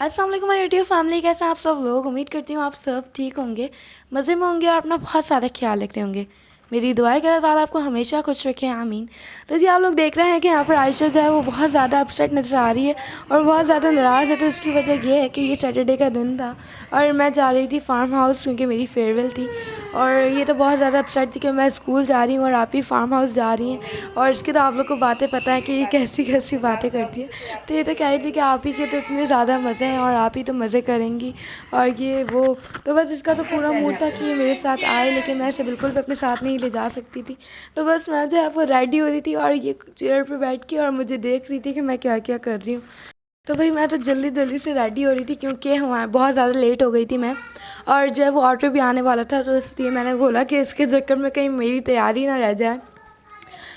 अस्सलाम वालेकुम my YouTube family, कैसे हैं आप सब लोग। उम्मीद करती हूँ आप सब ठीक होंगे, मज़े में होंगे और अपना बहुत सारा ख्याल रख रहे होंगे। मेरी दुआ है कि अल्लाह ताला आपको हमेशा खुश रखे, आमीन। तो जी आप लोग देख रहे हैं कि यहाँ पर आयशा जो है वो बहुत ज़्यादा अपसेट नज़र आ रही है और बहुत ज़्यादा नाराज़ है। तो उसकी वजह ये है कि ये सैटरडे का दिन था और मैं जा रही थी फार्म हाउस क्योंकि मेरी फेयरवेल थी। और ये तो बहुत ज़्यादा अपसेट थी कि मैं स्कूल जा रही हूँ और आप ही फार्म हाउस जा रही हैं। और इसकी तो आप लोग को बातें पता है कि ये कैसी कैसी बातें करती है। तो ये तो कह रही थी कि आप ही के तो इतने ज़्यादा मज़े हैं और आप ही तो मज़े करेंगी और ये वो। तो बस इसका तो पूरा मूड था कि ये मेरे साथ आए, लेकिन मैं इसे बिल्कुल भी अपने साथ नहीं ले जा सकती थी। तो बस मैं जो है वो रेडी हो रही थी और ये चेयर पर बैठ के और मुझे देख रही थी कि मैं क्या क्या कर रही हूँ। तो भाई मैं तो जल्दी जल्दी से रेडी हो रही थी क्योंकि हमारे बहुत ज़्यादा लेट हो गई थी मैं। और जो है वो ऑटो भी आने वाला था, तो इसलिए मैंने बोला कि इसके चक्कर में कहीं मेरी तैयारी ना रह जाए।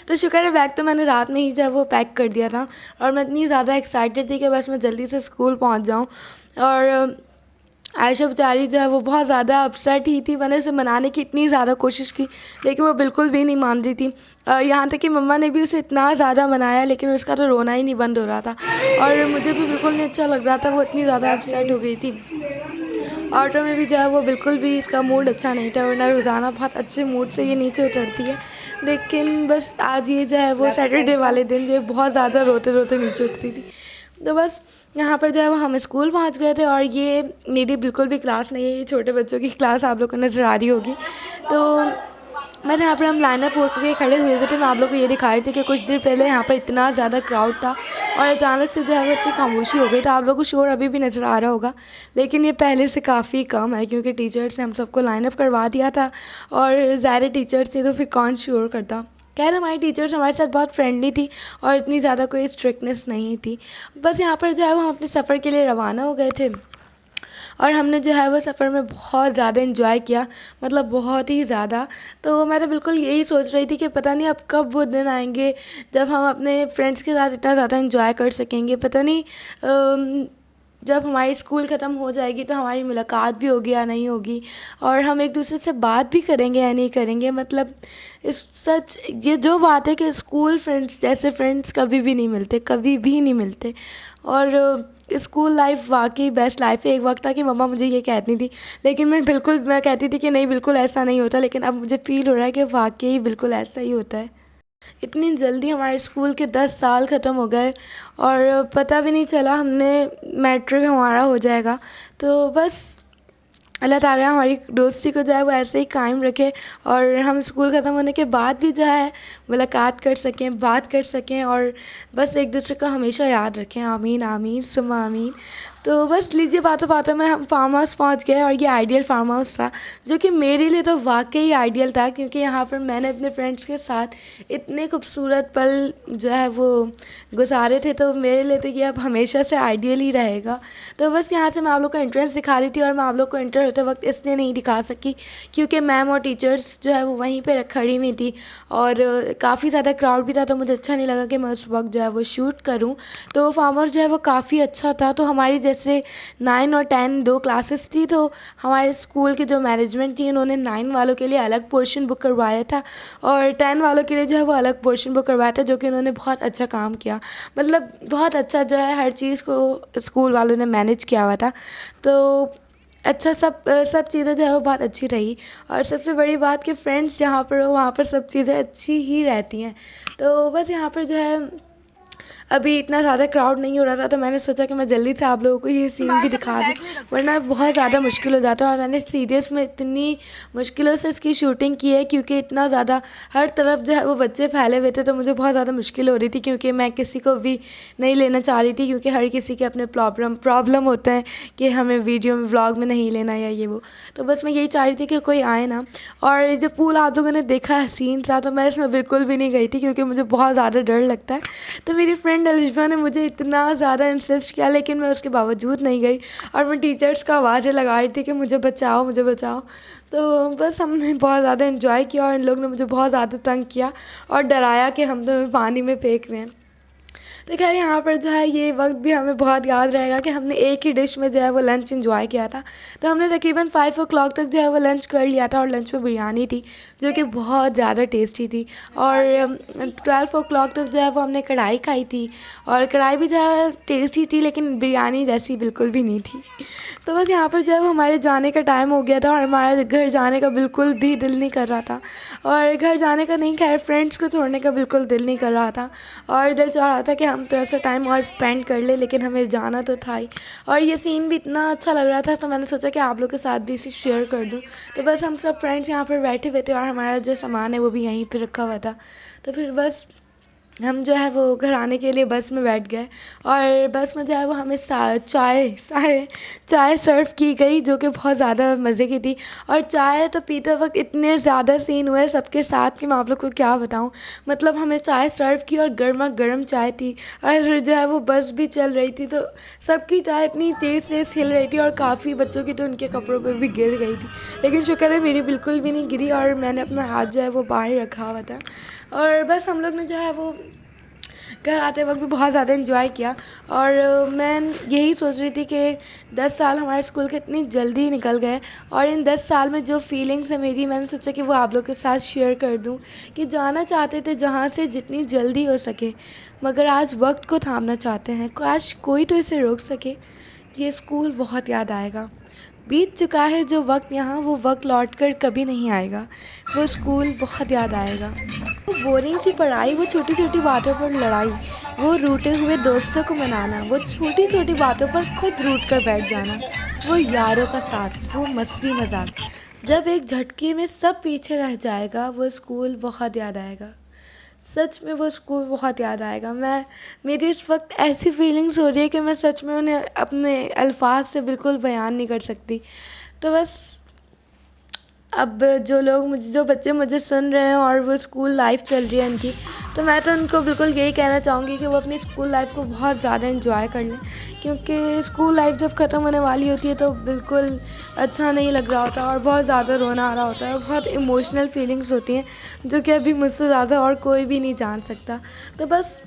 तो शुक्र है बैग तो मैंने रात में ही जो है वो पैक कर दिया था और मैं इतनी ज़्यादा एक्साइटेड थी कि बस मैं जल्दी से स्कूल पहुंच जाऊं। और आयशा बेचारी जो है वो बहुत ज़्यादा अपसेट ही थी। मैंने उसे मनाने की इतनी ज़्यादा कोशिश की लेकिन वो बिल्कुल भी नहीं मान रही थी। यहाँ तक कि मम्मा ने भी उसे इतना ज़्यादा मनाया लेकिन उसका तो रोना ही नहीं बंद हो रहा था और मुझे भी बिल्कुल नहीं अच्छा लग रहा था। वो इतनी ज़्यादा अपसेट हो गई थी। ऑटो में भी जो है वो बिल्कुल भी इसका मूड अच्छा नहीं था, वरना रोज़ाना बहुत अच्छे मूड से ये नीचे उतरती है। लेकिन बस आज ये जो है वो सैटरडे वाले दिन जो है बहुत ज़्यादा रोते रोते नीचे उतरी थी। तो बस यहाँ पर जो है वो हम स्कूल पहुँच गए थे और ये मेरी बिल्कुल भी क्लास नहीं है, ये छोटे बच्चों की क्लास आप लोग को नज़र आ रही होगी। तो बस यहाँ पर हम लाइनअप होकर खड़े हुए थे। मैं आप लोग को ये दिखा रही थी कि कुछ देर पहले यहाँ पर इतना ज़्यादा क्राउड था और अचानक से जो है वो इतनी खामोशी हो गई। तो आप लोगों को शोर अभी भी नज़र आ रहा होगा, लेकिन ये पहले से काफ़ी कम है क्योंकि टीचर्स ने हम सबको लाइनअप करवा दिया था और ज़्यादा टीचर्स थे तो फिर कौन शोर करता। खैर हमारी टीचर्स हमारे साथ बहुत फ्रेंडली थी और इतनी ज़्यादा कोई स्ट्रिक्टनेस नहीं थी। बस यहाँ पर जो है वो हम अपने सफ़र के लिए रवाना हो गए थे और हमने जो है वो सफ़र में बहुत ज़्यादा इन्जॉय किया, मतलब बहुत ही ज़्यादा। तो मैं तो बिल्कुल यही सोच रही थी कि पता नहीं अब कब वो दिन आएंगे जब हम अपने फ्रेंड्स के साथ इतना ज़्यादा इन्जॉय कर सकेंगे। पता नहीं जब हमारी स्कूल ख़त्म हो जाएगी तो हमारी मुलाकात भी होगी या नहीं होगी और हम एक दूसरे से बात भी करेंगे या नहीं करेंगे। मतलब इस सच ये जो बात है कि स्कूल फ्रेंड्स जैसे फ्रेंड्स कभी भी नहीं मिलते, कभी भी नहीं मिलते। और स्कूल लाइफ वाकई बेस्ट लाइफ है। एक वक्त था कि मम्मा मुझे ये कहती थी, लेकिन मैं कहती थी कि नहीं बिल्कुल ऐसा नहीं होता, लेकिन अब मुझे फ़ील हो रहा है कि वाकई बिल्कुल ऐसा ही होता है। इतनी जल्दी हमारे स्कूल के 10 साल ख़त्म हो गए और पता भी नहीं चला हमने मैट्रिक हमारा हो जाएगा। तो बस अल्लाह ताला हमारी दोस्ती को जो है वो ऐसे ही कायम रखे और हम स्कूल ख़त्म होने के बाद भी जो है मुलाकात कर सकें, बात कर सकें और बस एक दूसरे को हमेशा याद रखें, आमीन आमीन सुम्मा आमीन। तो बस लीजिए बातों बातों में हम फार्म हाउस पहुंच गए और ये आइडियल फार्म हाउस था जो कि मेरे लिए तो वाकई आइडियल था क्योंकि यहाँ पर मैंने अपने फ्रेंड्स के साथ इतने खूबसूरत पल जो है वो गुजारे थे। तो मेरे लिए तो ये अब हमेशा से आइडियल ही रहेगा। तो बस यहाँ से मैं आप लोग को एंट्रेंस दिखा रही थी और मैं आप लोग को एंटर होते वक्त इसलिए नहीं दिखा सकी क्योंकि मैम और टीचर्स जो है वो वहीं पर खड़ी हुई थी और काफ़ी ज़्यादा क्राउड भी था। तो मुझे अच्छा नहीं लगा कि मैं उस वक्त जो है वो शूट करूँ। तो फार्म हाउस जो है वो काफ़ी अच्छा था। तो हमारी जैसे 9 और 10 दो क्लासेस थी, तो हमारे स्कूल की जो मैनेजमेंट थी उन्होंने 9 वालों के लिए अलग पोर्शन बुक करवाया था और 10 वालों के लिए जो है वो अलग पोर्शन बुक करवाया था, जो कि उन्होंने बहुत अच्छा काम किया। मतलब बहुत अच्छा जो है हर चीज़ को स्कूल वालों ने मैनेज किया हुआ था। तो अच्छा सब चीज़ें जो है वो बहुत अच्छी रही और सबसे बड़ी बात कि फ्रेंड्स जहाँ पर हो वहाँ पर सब चीज़ें अच्छी ही रहती हैं। तो बस यहाँ पर जो है अभी इतना ज़्यादा क्राउड नहीं हो रहा था, तो मैंने सोचा कि मैं जल्दी से आप लोगों को ये सीन भी दिखा दूँ, वरना बहुत ज़्यादा मुश्किल हो जाता है। और मैंने सीरियस में इतनी मुश्किलों से इसकी शूटिंग की है क्योंकि इतना ज़्यादा हर तरफ जो है वो बच्चे फैले हुए थे, तो मुझे बहुत ज़्यादा मुश्किल हो रही थी क्योंकि मैं किसी को भी नहीं लेना चाह रही थी क्योंकि हर किसी के अपने प्रॉब्लम होते हैं कि हमें वीडियो में व्लॉग में नहीं लेना या ये वो। तो बस मैं यही चाह रही थी कि कोई आए ना। और जब पूल आप लोगों ने देखा हसीन सा, तो मैं इसमें बिल्कुल भी नहीं गई थी क्योंकि मुझे बहुत ज़्यादा डर लगता है। तो मेरी फ्रेंड अलिशबा ने मुझे इतना ज़्यादा इंसिस्ट किया लेकिन मैं उसके बावजूद नहीं गई और मैं टीचर्स को आवाज़ें लगा रही थी कि मुझे बचाओ मुझे बचाओ। तो बस हमने बहुत ज़्यादा इन्जॉय किया और इन लोग ने मुझे बहुत ज़्यादा तंग किया और डराया कि हम तुम्हें पानी में फेंक रहे हैं। तो खैर यहाँ पर जो है ये वक्त भी हमें बहुत याद रहेगा कि हमने एक ही डिश में जो है वो लंच एंजॉय किया था। तो हमने तकरीबन 5 o'clock तक जो है वो लंच कर लिया था और लंच में बिरयानी थी जो कि बहुत ज़्यादा टेस्टी थी। और 12 o'clock तक जो है वो हमने कढ़ाई खाई थी और कढ़ाई भी जो है टेस्टी थी लेकिन बिरयानी जैसी बिल्कुल भी नहीं थी। तो बस यहाँ पर जो है वो हमारे जाने का टाइम हो गया था और हमारा घर जाने का बिल्कुल भी दिल नहीं कर रहा था। और घर जाने का नहीं, खैर फ्रेंड्स को छोड़ने का बिल्कुल दिल नहीं कर रहा था और दिल चाह रहा था कि हम थोड़ा सा टाइम और स्पेंड कर ले, लेकिन हमें जाना तो था ही। और ये सीन भी इतना अच्छा लग रहा था तो मैंने सोचा कि आप लोग के साथ भी इसे शेयर कर दूँ। तो बस हम सब फ्रेंड्स यहाँ पर बैठे हुए थे और हमारा जो सामान है वो भी यहीं पर रखा हुआ था। तो फिर बस हम जो है वो घर आने के लिए बस में बैठ गए और बस में जो है वो हमें चाय सर्व की गई जो कि बहुत ज़्यादा मज़े की थी। और चाय तो पीते वक्त इतने ज़्यादा सीन हुए सबके साथ कि मैं आप लोग को क्या बताऊं। मतलब हमें चाय सर्व की और गर्मा गर्म चाय थी और जो है वो बस भी चल रही थी तो सबकी चाय इतनी तेज़ तेज़ हिल रही थी और काफ़ी बच्चों की तो उनके कपड़ों पर भी गिर गई थी, लेकिन शुक्र है मेरी बिल्कुल भी नहीं गिरी और मैंने अपना हाथ जो है वो बाहर रखा हुआ था। और बस हम लोग ने जो है वो घर आते वक्त भी बहुत ज़्यादा इन्जॉय किया। और मैं यही सोच रही थी कि 10 साल हमारे स्कूल के इतनी जल्दी निकल गए और इन 10 साल में जो फीलिंग्स है मेरी, मैंने सोचा कि वो आप लोग के साथ शेयर कर दूं कि जाना चाहते थे जहाँ से जितनी जल्दी हो सके, मगर आज वक्त को थामना चाहते हैं। काश कोई तो इसे रोक सके। ये स्कूल बहुत याद आएगा। बीत चुका है जो वक्त यहाँ, वो वक्त लौट कर कभी नहीं आएगा। वो स्कूल बहुत याद आएगा। वो बोरिंग सी पढ़ाई, वो छोटी छोटी बातों पर लड़ाई, वो रूठे हुए दोस्तों को मनाना, वो छोटी छोटी बातों पर खुद रूठ कर बैठ जाना, वो यारों का साथ, वो मस्ती मजाक। जब एक झटके में सब पीछे रह जाएगा, वो स्कूल बहुत याद आएगा। सच में वो स्कूल बहुत याद आएगा। मेरी इस वक्त ऐसी फीलिंग्स हो रही है कि मैं सच में उन्हें अपने अल्फाज से बिल्कुल बयान नहीं कर सकती। तो बस अब जो बच्चे मुझे सुन रहे हैं और वो स्कूल लाइफ चल रही है उनकी, तो मैं तो उनको बिल्कुल यही कहना चाहूँगी कि वो अपनी स्कूल लाइफ को बहुत ज़्यादा एंजॉय कर लें, क्योंकि स्कूल लाइफ जब ख़त्म होने वाली होती है तो बिल्कुल अच्छा नहीं लग रहा होता और बहुत ज़्यादा रोना आ रहा होता है और बहुत इमोशनल फीलिंग्स होती हैं जो कि अभी मुझसे ज़्यादा और कोई भी नहीं जान सकता। तो बस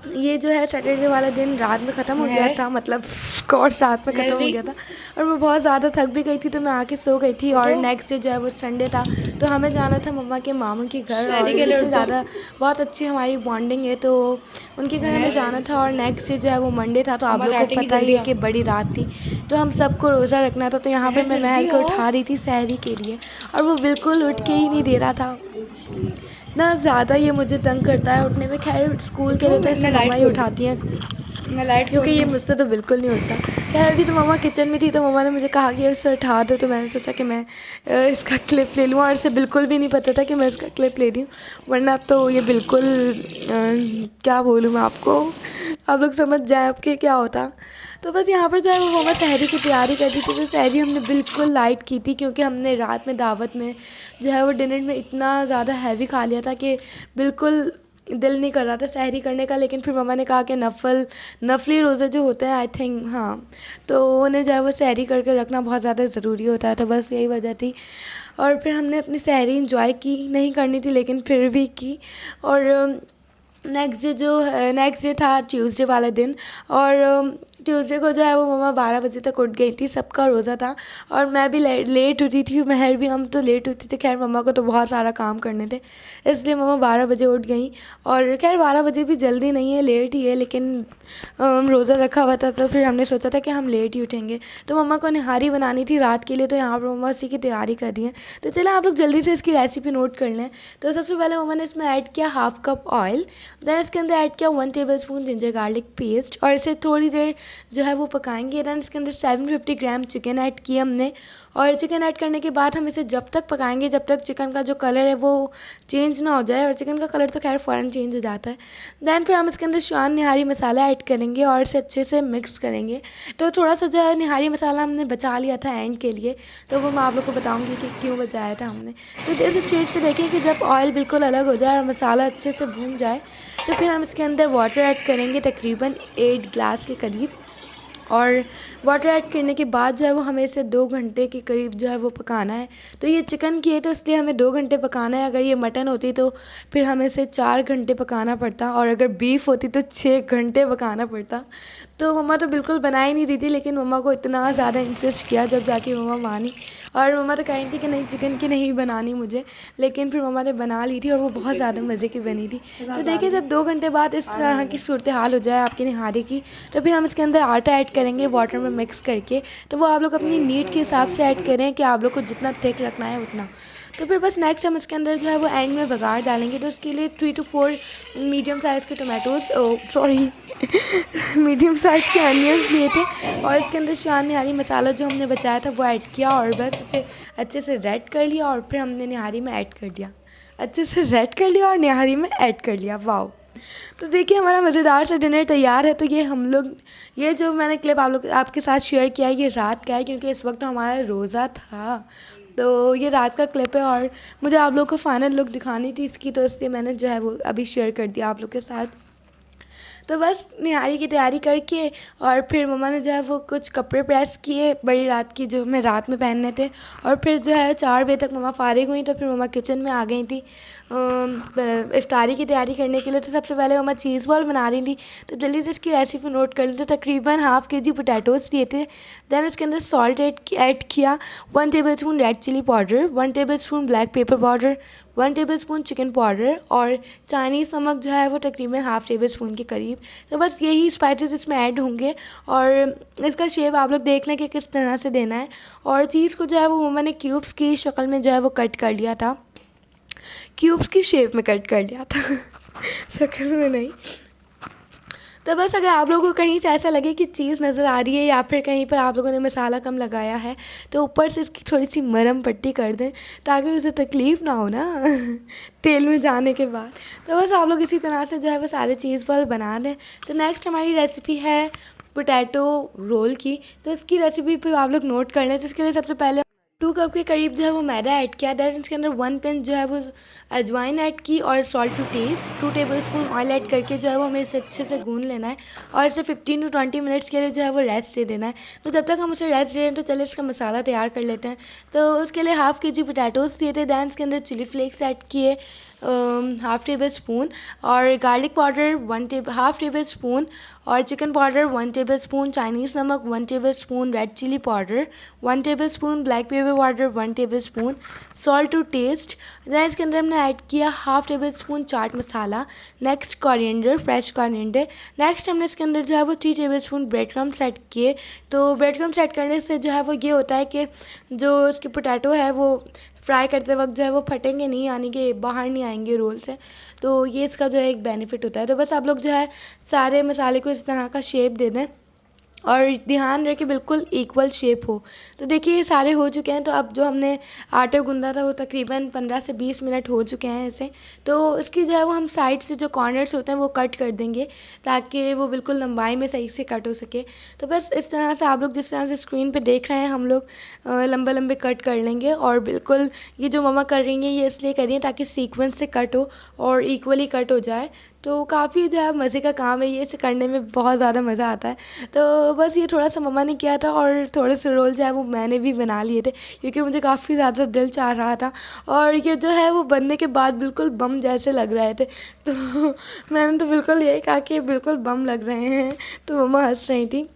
ये जो है सैटरडे वाला दिन रात में ख़त्म हो गया था, मतलब कोर्स रात में ख़त्म हो गया था और मैं बहुत ज़्यादा थक भी गई थी तो मैं आके सो गई थी। और नेक्स्ट डे जो है वो संडे था तो हमें जाना था मम्मा के मामू के घर और इससे ज़्यादा बहुत अच्छी हमारी बॉन्डिंग है तो उनके घर हमें जाना था। और नेक्स्ट डे जो है वो मंडे था तो आप लोग को पता ही है कि बड़ी रात थी तो हम सबको रोज़ा रखना था। तो यहाँ पर मैं महल को उठा रही थी सहरी के लिए और वो बिल्कुल उठ के ही नहीं दे रहा था। ना ज़्यादा ये मुझे तंग करता है उठने में। खैर स्कूल के लिए तो इसे मम्मा ही उठाती हैं क्योंकि ये मुझसे तो बिल्कुल नहीं उठता। खैर अभी तो मम्मा किचन में थी तो मम्मा ने मुझे कहा कि इसे उठा दो, तो मैंने सोचा कि मैं इसका क्लिप ले लूँ और इसे बिल्कुल भी नहीं पता था कि मैं इसका क्लिप ले रही हूँ, वरना तो ये बिल्कुल क्या बोलूँ मैं आपको, आप लोग समझ जाए आपके क्या होता। तो बस यहाँ पर जो है वो मम्मा सहरी की तैयारी कर दी थी तो सहरी हमने बिल्कुल लाइट की थी क्योंकि हमने रात में दावत में जो है वो डिनर में इतना ज़्यादा हैवी खा लिया था कि बिल्कुल दिल नहीं कर रहा था सहरी करने का। लेकिन फिर मम्मा ने कहा कि नफली रोज़े जो होते हैं आई थिंक, हाँ, तो उन्हें जो है वो सहरी करके रखना बहुत ज़्यादा ज़रूरी होता है। तो बस यही वजह थी और फिर हमने अपनी सहरी इंजॉय की, नहीं करनी थी लेकिन फिर भी की। और नेक्स्ट डे था ट्यूसडे वाला दिन और ट्यूसडे को जो है वो मम्मा 12 बजे तक उठ गई थी, सबका रोज़ा था और मैं भी लेट उठी थी, महर भी, हम तो लेट उठी थी। खैर मम्मा को तो बहुत सारा काम करने थे इसलिए मम्मा 12 बजे उठ गई। और खैर 12 बजे भी जल्दी नहीं है, लेट ही है, लेकिन रोज़ा रखा हुआ था तो फिर हमने सोचा था कि हम लेट ही उठेंगे। तो मम्मा को निहारी बनानी थी रात के लिए तो यहाँ पर मम्मा उसी की तैयारी कर दी है। तो चलो आप लोग जल्दी से इसकी रेसिपी नोट कर लें। तो सबसे पहले मम्मा ने इसमें ऐड किया 1/2 कप ऑयल, देन इसके अंदर ऐड किया 1 टेबलस्पून जिंजर गार्लिक पेस्ट और इसे थोड़ी देर जो है वो पकाएंगे। देन इसके अंदर 750 ग्राम चिकन ऐड किया हमने और चिकन ऐड करने के बाद हम इसे जब तक पकाएंगे जब तक चिकन का जो कलर है वो चेंज ना हो जाए, और चिकन का कलर तो खैर फ़ौरन चेंज हो जाता है। देन फिर हम इसके अंदर शान निहारी मसाला ऐड करेंगे और इसे अच्छे से मिक्स करेंगे। तो थोड़ा सा जो है निहारी मसाला हमने बचा लिया था एंड के लिए, तो वो मैं आप लोग को बताऊँगी कि क्यों बचाया था हमने। तो इस स्टेज पर देखिए कि जब ऑयल बिल्कुल अलग हो जाए और मसाला अच्छे से भून जाए तो फिर हम इसके अंदर वाटर ऐड करेंगे तकरीबन 8 ग्लास के करीब। और वाटर ऐड करने के बाद जो है वो हमें इसे 2 घंटे के करीब जो है वो पकाना है। तो ये चिकन की है तो इसलिए हमें 2 घंटे पकाना है। अगर ये मटन होती तो फिर हमें इसे 4 घंटे पकाना पड़ता, और अगर बीफ होती तो 6 घंटे पकाना पड़ता। तो मम्मा तो बिल्कुल बना ही नहीं रही थी, लेकिन मम्मा को इतना ज़्यादा इंसिस्ट किया जब जाके मम्मा मानी। और मम्मा तो कह रही थी कि नहीं, चिकन की नहीं बनानी मुझे, लेकिन फिर मम्मा ने बना ली थी और वो बहुत ज़्यादा मज़े की बनी थी। तो देखिए, जब 2 घंटे बाद इस तरह की सूरत हाल हो जाए आपकी निहारी की, तो फिर हम इसके अंदर आटा ऐड करेंगे वाटर में मिक्स करके। तो वो आप लोग अपनी नीड के हिसाब से ऐड करें कि आप लोग को जितना थिक रखना है उतना। तो फिर बस नेक्स्ट हम इसके अंदर जो है वो एंड में बघार डालेंगे। तो उसके लिए 3 to 4 मीडियम साइज़ के टोमेटोज़, सॉरी मीडियम साइज़ के अनियंस लिए थे, और इसके अंदर शान निहारी मसाला जो हमने बचाया था वो ऐड किया, और बस उसे अच्छे से रेड कर लिया, और फिर हमने निहारी में ऐड कर दिया। अच्छे से रेड कर लिया और निहारी में ऐड कर लिया। वाओ! तो देखिए, हमारा मज़ेदार सा डिनर तैयार है। तो ये जो मैंने क्लिप आप लोग आपके साथ शेयर किया है, ये रात का है, क्योंकि इस वक्त हमारा रोज़ा था। तो ये रात का क्लिप है, और मुझे आप लोग को फाइनल लुक दिखानी थी इसकी, तो इसलिए मैंने जो है वो अभी शेयर कर दिया आप लोग के साथ। तो बस निहारी की तैयारी करके, और फिर मम्मा ने जो है वो कुछ कपड़े प्रेस किए बड़ी रात की, जो हमें रात में पहनने थे। और फिर जो है 4 बजे तक मम्मा फ़ारिग हुई, तो फिर मम्मा किचन में आ गई थी इफ्तारी की तैयारी करने के लिए। तो सबसे पहले मम्मा चीज़ बॉल बना रही थी, तो जल्दी से इसकी रेसिपी नोट कर ली। तो तकरीबन ½ kg पोटैटोज़ लिए थे। दैन उसके अंदर सॉल्ट ऐड किया, 1 tablespoon red chilli powder, 1 tablespoon black pepper powder, 1 tablespoon chicken powder, और चाइनीज़ नमक जो है वो तकरीबन ½ टेबलस्पून के करीब। तो बस यही स्पाइसेस इसमें ऐड होंगे, और इसका शेप आप लोग देख लें कि किस तरह से देना है। और चीज़ को जो है वो मम्मा ने क्यूब्स की शक्ल में जो है वो कट कर लिया था, क्यूब्स की शेप में कट कर लिया था शक्ल में नहीं। तो बस अगर आप लोगों को कहीं से ऐसा लगे कि चीज़ नज़र आ रही है, या फिर कहीं पर आप लोगों ने मसाला कम लगाया है, तो ऊपर से इसकी थोड़ी सी मरहम पट्टी कर दें, ताकि उसे तकलीफ़ ना हो ना तेल में जाने के बाद। तो बस आप लोग इसी तरह से जो है वो सारे चीज़ बॉल बना दें। तो नेक्स्ट हमारी रेसिपी है पोटैटो रोल की। तो इसकी रेसिपी पे आप लोग नोट कर लें। तो इसके लिए सबसे पहले 2 कप के करीब जो है वो मैदा ऐड किया। दैट इसके अंदर 1 पिंच जो है वो अजवाइन ऐड की, और salt to taste. 2 tablespoon oil add करके जो है वो हमें इसे अच्छे से गूंद लेना है, और इसे 15 to 20 मिनट्स के लिए जो है वो रेस्ट दे देना है। तो जब तक हम उसे रेस्ट दे रहे हैं, तो चलिए इसका मसाला तैयार कर लेते हैं। तो उसके लिए ½ kg पोटैटोज़ दिए थे। दैन इसके अंदर चिली फ्लेक्स ऐड किए, ½ टेबलस्पून, और गार्लिक पाउडर ½ टेबलस्पून, और चिकन पाउडर 1 टेबलस्पून, चाइनीज़ नमक 1 tablespoon, red chilli powder 1 tablespoon, black pepper powder 1 tablespoon, salt to taste. Then इसके अंदर हमने ऐड किया ½ tablespoon chaat masala. Next coriander, fresh coriander. Next हमने इसके अंदर जो है वो 3 टेबलस्पून ब्रेड क्रम्स ऐड किए। तो ब्रेड क्रम्स ऐड करने से जो है वो ये होता है कि जो इसके पोटैटो है वो फ्राई करते वक्त जो है वो फटेंगे नहीं, यानी कि बाहर नहीं आएंगे रोल से। तो ये इसका जो है एक बेनिफिट होता है। तो बस आप लोग जो है सारे मसाले को इस तरह का शेप दे दें, और ध्यान रखें बिल्कुल इक्वल शेप हो। तो देखिए, ये सारे हो चुके हैं। तो अब जो हमने आटे गूंदा था वो तकरीबन 15 से 20 मिनट हो चुके हैं ऐसे। तो इसकी जो है वो हम साइड से जो कॉर्नर्स होते हैं वो कट कर देंगे, ताकि वो बिल्कुल लंबाई में सही से कट हो सके। तो बस इस तरह से आप लोग जिस तरह से स्क्रीन पे देख रहे हैं, हम लोग लंबे लंबे कट कर लेंगे। और बिल्कुल ये जो मम्मा कर रही हैं ये इसलिए कर रही हैं ताकि सीक्वेंस से कट हो और इक्वली कट हो जाए। तो काफ़ी जो है मज़े का काम है ये, इसे करने में बहुत ज़्यादा मज़ा आता है। तो बस ये थोड़ा सा मम्मा ने किया था, और थोड़े से रोल जो है वो मैंने भी बना लिए थे, क्योंकि मुझे काफ़ी ज़्यादा दिल चाह रहा था। और ये जो है वो बनने के बाद बिल्कुल बम जैसे लग रहे थे। तो मैंने तो बिल्कुल यही कहा कि बिल्कुल बम लग रहे हैं, तो मम्मा हंस रही थी।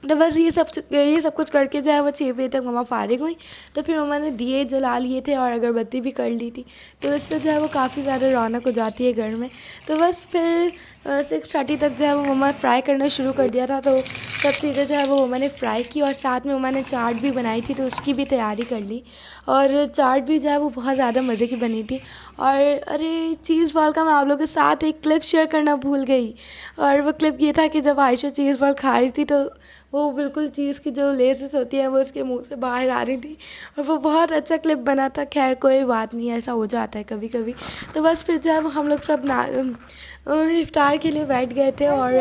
तो बस ये सब कुछ करके जो है वो 6 बजे तक मम्मा फ़ारिग हुई। तो फिर मम्मा ने दिए जला लिए थे और अगरबत्ती भी कर ली थी। तो इससे जो है वो काफ़ी ज़्यादा रौनक हो जाती है घर में। तो बस फिर 6:30 तक जो है वो मम्मा फ्राई करना शुरू कर दिया था। तो सब चीज़ें जो है वो मम्मा ने फ्राई की, और साथ में मम्मा ने चाट भी बनाई थी, तो उसकी भी तैयारी कर ली। और चाट भी जो है वो बहुत ज़्यादा मज़े की बनी थी। और अरे, चीज़ बॉल का मैं आप लोगों के साथ एक क्लिप शेयर करना भूल गई। और वो क्लिप ये था कि जब आयशा चीज़ बॉल खा रही थी, तो वो बिल्कुल चीज़ की जो लेसेस होती हैं वो उसके मुंह से बाहर आ रही थी, और वो बहुत अच्छा क्लिप बना था। खैर कोई बात नहीं, ऐसा हो जाता है कभी कभी। तो बस फिर जो है वो हम लोग सब इफ्तार के लिए बैठ गए थे, और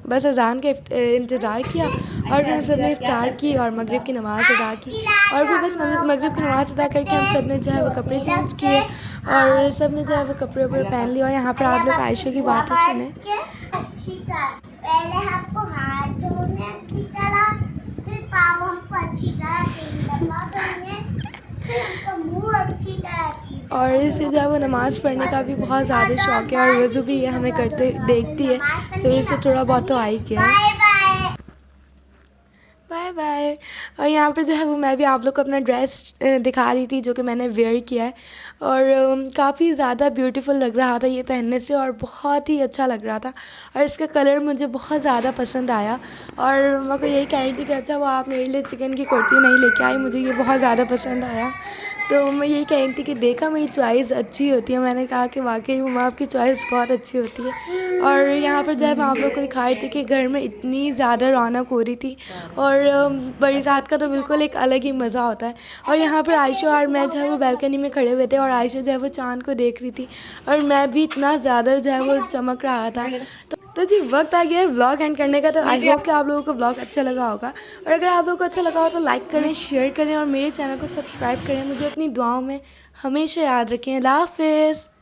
बस अज़ान का इंतज़ार किया, और फिर हम सब ने इफ्तार की और मगरिब की नमाज़ अदा की। और फिर बस मगरिब की नमाज़ अदा करके हम सब ने जो है वो कपड़े चेंज किए, और सब ने जो है वो कपड़े वपड़े पहन लिए। और यहाँ पर आप लोग आयशा की बातें सुने। पहले हमको हाथ धोने अच्छी तरह, फिर पाँव हमको अच्छी तरह 3 दफा धोने, फिर हमको मुंह अच्छी तरह 3 और दफा इसे जो है वो नमाज़ पढ़ने का भी बहुत ज़्यादा शौक़ है और वज़ू भी ये हमें करते देखती है, तो इसे थोड़ा बहुत तो आ ही गया है। Bye bye. Bye bye. और यहाँ पर जो है वो मैं भी आप लोग को अपना ड्रेस दिखा रही थी जो कि मैंने वेयर किया है और काफ़ी ज़्यादा ब्यूटीफुल लग रहा था ये पहनने से और बहुत ही अच्छा लग रहा था और इसका कलर मुझे बहुत ज़्यादा पसंद आया और मेरे को यही कह रही थी कि अच्छा वो आप मेरे लिए चिकन की कुर्ती नहीं लेके आई, मुझे ये बहुत ज़्यादा पसंद आया। तो मैं यही कह रही थी कि देखा मेरी चॉइस अच्छी होती है, मैंने कहा कि वाकई माँ आपकी चॉइस बहुत अच्छी होती है। और यहाँ पर जो है मैं आप लोग को दिखा रही थी कि घर में इतनी ज़्यादा रौनक हो रही थी और बड़ी रात का तो बिल्कुल एक अलग ही मज़ा होता है। और यहाँ पर आयशा और मैं जो है वो बालकनी में खड़े हुए थे और आयशा जो है वो चाँद को देख रही थी और मैं भी इतना ज़्यादा जो है वो चमक रहा था। तो जी वक्त आ गया है व्लॉग एंड करने का, तो आई होप कि आप लोगों को व्लॉग अच्छा लगा होगा और अगर आप लोगों को अच्छा लगा हो तो लाइक करें, शेयर करें और मेरे चैनल को सब्सक्राइब करें। मुझे अपनी दुआओं में हमेशा याद रखें। अल्लाह हाफ़िज़।